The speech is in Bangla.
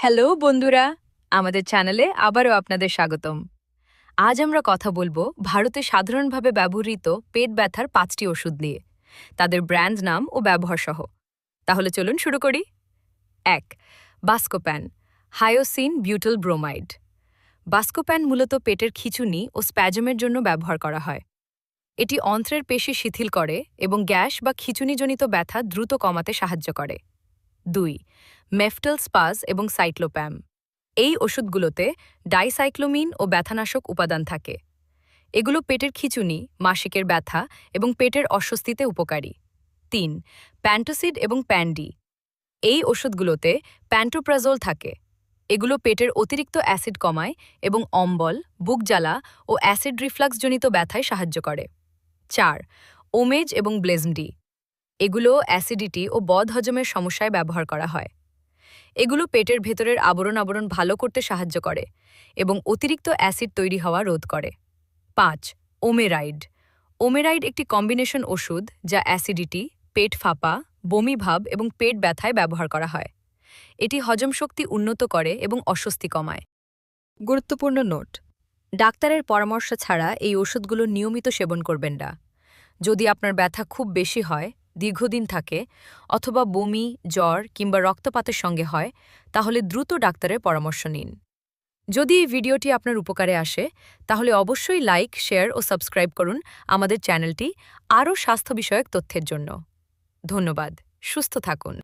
হ্যালো বন্ধুরা, আমাদের চ্যানেলে আবারও আপনাদের স্বাগতম। আজ আমরা কথা বলবো ভারতে সাধারণভাবে ব্যবহৃত পেট ব্যথার 5টি ওষুধ নিয়ে, তাদের ব্র্যান্ড নাম ও ব্যবহার সহ। তাহলে চলুন শুরু করি। 1. বাস্কোপ্যান, হায়োসিন বিউটাল ব্রোমাইড। বাস্কোপ্যান মূলত পেটের খিঁচুনি ও স্প্যাজমের জন্য ব্যবহার করা হয়। এটি অন্ত্রের পেশি শিথিল করে এবং গ্যাস বা খিঁচুনিজনিত ব্যথা দ্রুত কমাতে সাহায্য করে। 2. মেফটেল স্পাজ এবং সাইক্লোপ্যাম। এই ওষুধগুলোতে ডাইসাইক্লোমিন ও ব্যথানাশক উপাদান থাকে। এগুলো পেটের খিঁচুনি, মাসিকের ব্যথা এবং পেটের অস্বস্তিতে উপকারী। 3. প্যান্টোসিড এবং প্যান্ডি। এই ওষুধগুলোতে প্যান্টোপ্রাজোল থাকে। এগুলো পেটের অতিরিক্ত অ্যাসিড কমায় এবং অম্বল, বুক জ্বালা ও অ্যাসিড রিফ্লাক্সজনিত ব্যথায় সাহায্য করে। 4. ওমেজ এবং ব্লেজমডি। এগুলো অ্যাসিডিটি ও বদহজমের সমস্যায় ব্যবহার করা হয়। এগুলো পেটের ভেতরের আবরণ ভালো করতে সাহায্য করে এবং অতিরিক্ত অ্যাসিড তৈরি হওয়া রোধ করে। 5. ওমেরাইড। ওমেরাইড একটি কম্বিনেশন ওষুধ যা অ্যাসিডিটি, পেট ফাঁপা, বমি ভাব এবং পেট ব্যথায় ব্যবহার করা হয়। এটি হজম শক্তি উন্নত করে এবং অস্বস্তি কমায়। গুরুত্বপূর্ণ নোট: ডাক্তারের পরামর্শ ছাড়া এই ওষুধগুলো নিয়মিত সেবন করবেন না। যদি আপনার ব্যথা খুব বেশি হয়, দীর্ঘদিন থাকে, অথবা বমি, জ্বর কিংবা রক্তপাতের সঙ্গে হয়, তাহলে দ্রুত ডাক্তারের পরামর্শ নিন। যদি এই ভিডিওটি আপনার উপকারে আসে, তাহলে অবশ্যই লাইক, শেয়ার ও সাবস্ক্রাইব করুন আমাদের চ্যানেলটি আরও স্বাস্থ্য বিষয়ক তথ্যের জন্য। ধন্যবাদ। সুস্থ থাকুন।